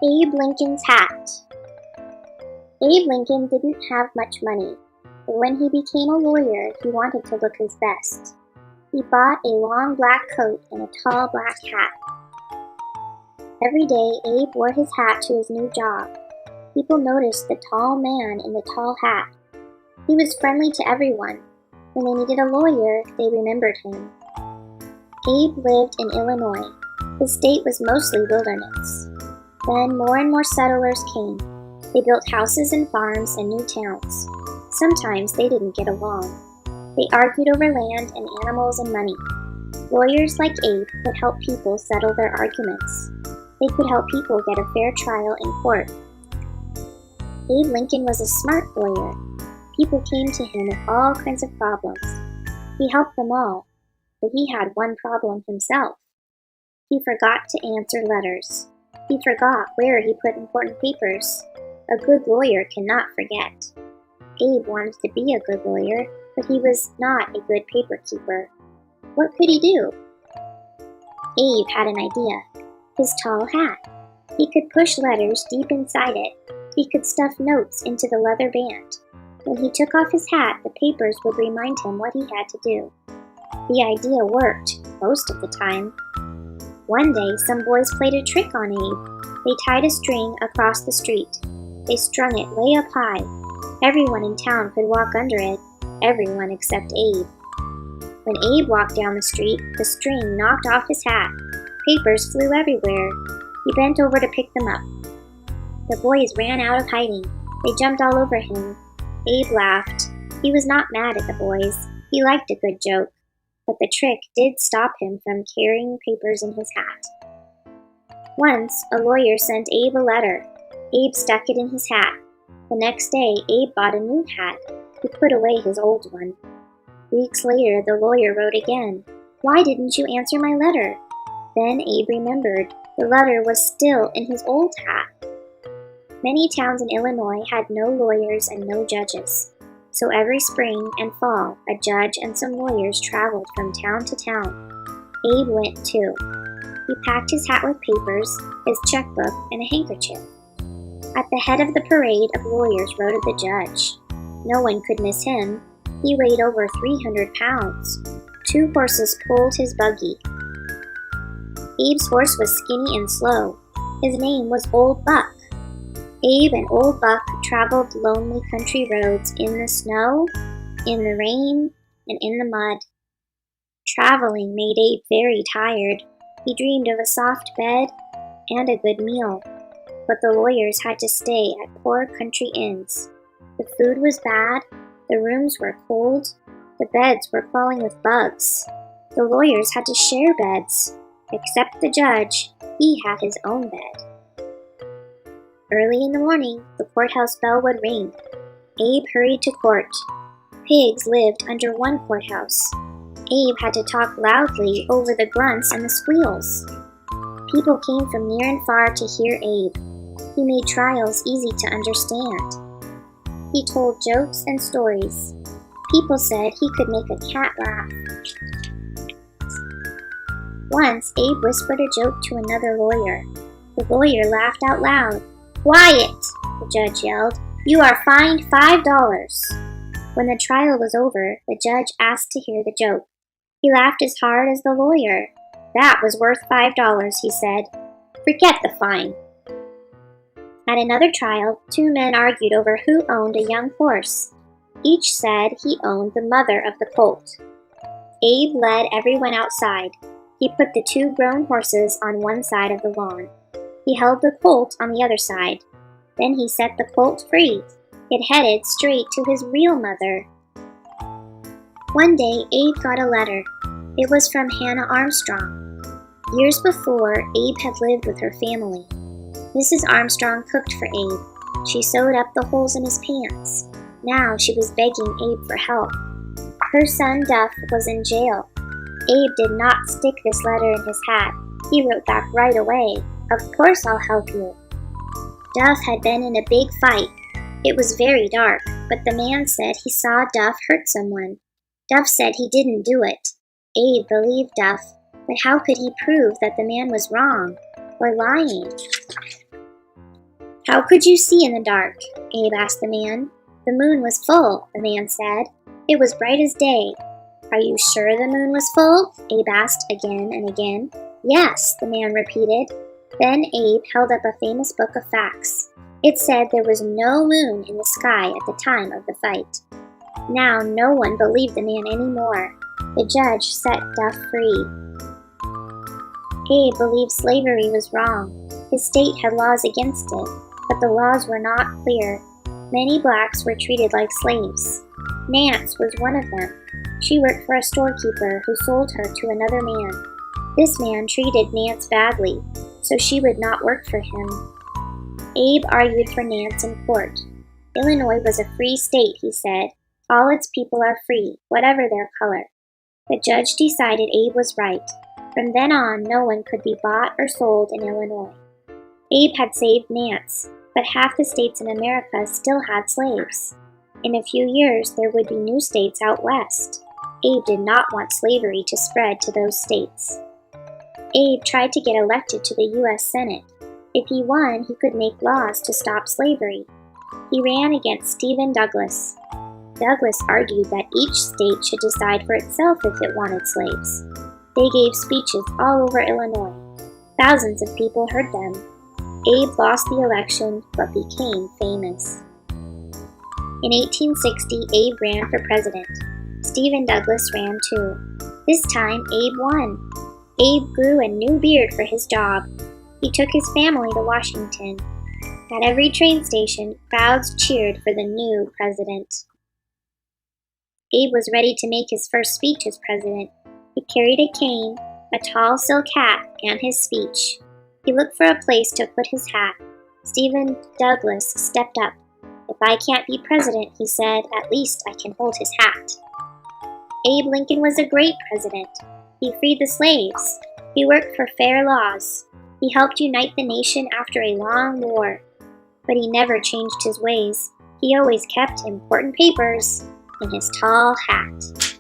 Abe Lincoln's hat. Abe Lincoln didn't have much money, but when he became a lawyer, he wanted to look his best. He bought a long black coat and a tall black hat. Every day, Abe wore his hat to his new job. People noticed the tall man in the tall hat. He was friendly to everyone. When they needed a lawyer, they remembered him. Abe lived in Illinois. His state was mostly wilderness. Then more and more settlers came. They built houses and farms and new towns. Sometimes they didn't get along. They argued over land and animals and money. Lawyers like Abe could help people settle their arguments. They could help people get a fair trial in court. Abe Lincoln was a smart lawyer. People came to him with all kinds of problems. He helped them all, but he had one problem himself. He forgot to answer letters. He forgot where he put important papers. A good lawyer cannot forget. Abe wanted to be a good lawyer, but he was not a good paper keeper. What could he do? Abe had an idea. His tall hat. He could push letters deep inside it. He could stuff notes into the leather band. When he took off his hat, the papers would remind him what he had to do. The idea worked, most of the time. One day, some boys played a trick on Abe. They tied a string across the street. They strung it way up high. Everyone in town could walk under it, everyone except Abe. When Abe walked down the street, the string knocked off his hat. Papers flew everywhere. He bent over to pick them up. The boys ran out of hiding. They jumped all over him. Abe laughed. He was not mad at the boys. He liked a good joke. But the trick did stop him from carrying papers in his hat. Once, a lawyer sent Abe a letter. Abe stuck it in his hat. The next day, Abe bought a new hat. He put away his old one. Weeks later, the lawyer wrote again. "Why didn't you answer my letter?" Then Abe remembered. The letter was still in his old hat. Many towns in Illinois had no lawyers and no judges. So every spring and fall, a judge and some lawyers traveled from town to town. Abe went too. He packed his hat with papers, his checkbook, and a handkerchief. At the head of the parade of lawyers rode the judge. No one could miss him. He weighed over 300 pounds. 2 horses pulled his buggy. Abe's horse was skinny and slow. His name was Old Buck. Abe and Old Buck traveled lonely country roads in the snow, in the rain, and in the mud. Traveling made Abe very tired. He dreamed of a soft bed and a good meal. But the lawyers had to stay at poor country inns. The food was bad, the rooms were cold, the beds were crawling with bugs. The lawyers had to share beds. Except the judge, he had his own bed. Early in the morning, the courthouse bell would ring. Abe hurried to court. Pigs lived under one courthouse. Abe had to talk loudly over the grunts and the squeals. People came from near and far to hear Abe. He made trials easy to understand. He told jokes and stories. People said he could make a cat laugh. Once, Abe whispered a joke to another lawyer. The lawyer laughed out loud. "Quiet!" the judge yelled. "You are fined $5. When the trial was over, the judge asked to hear the joke. He laughed as hard as the lawyer. "That was worth $5, he said. "Forget the fine." At another trial, 2 men argued over who owned a young horse. Each said he owned the mother of the colt. Abe led everyone outside. He put the 2 grown horses on one side of the lawn. He held the colt on the other side. Then he set the colt free. It headed straight to his real mother. One day, Abe got a letter. It was from Hannah Armstrong. Years before, Abe had lived with her family. Mrs. Armstrong cooked for Abe. She sewed up the holes in his pants. Now she was begging Abe for help. Her son Duff was in jail. Abe did not stick this letter in his hat. He wrote back right away. "Of course I'll help you." Duff had been in a big fight. It was very dark, but the man said he saw Duff hurt someone. Duff said he didn't do it. Abe believed Duff, but how could he prove that the man was wrong or lying? "How could you see in the dark?" Abe asked the man. "The moon was full," the man said. "It was bright as day." "Are you sure the moon was full?" Abe asked again and again. "Yes," the man repeated. Then Abe held up a famous book of facts. It said there was no moon in the sky at the time of the fight. Now no one believed the man anymore. The judge set Duff free. Abe believed slavery was wrong. His state had laws against it, but the laws were not clear. Many blacks were treated like slaves. Nance was one of them. She worked for a storekeeper who sold her to another man. This man treated Nance badly, so she would not work for him. Abe argued for Nance in court. Illinois was a free state, he said. All its people are free, whatever their color. The judge decided Abe was right. From then on, no one could be bought or sold in Illinois. Abe had saved Nance, but half the states in America still had slaves. In a few years, there would be new states out west. Abe did not want slavery to spread to those states. Abe tried to get elected to the U.S. Senate. If he won, he could make laws to stop slavery. He ran against Stephen Douglas. Douglas argued that each state should decide for itself if it wanted slaves. They gave speeches all over Illinois. Thousands of people heard them. Abe lost the election, but became famous. In 1860, Abe ran for president. Stephen Douglas ran too. This time, Abe won. Abe grew a new beard for his job. He took his family to Washington. At every train station, crowds cheered for the new president. Abe was ready to make his first speech as president. He carried a cane, a tall silk hat, and his speech. He looked for a place to put his hat. Stephen Douglas stepped up. "If I can't be president," he said, "at least I can hold his hat." Abe Lincoln was a great president. He freed the slaves. He worked for fair laws. He helped unite the nation after a long war. But he never changed his ways. He always kept important papers in his tall hat.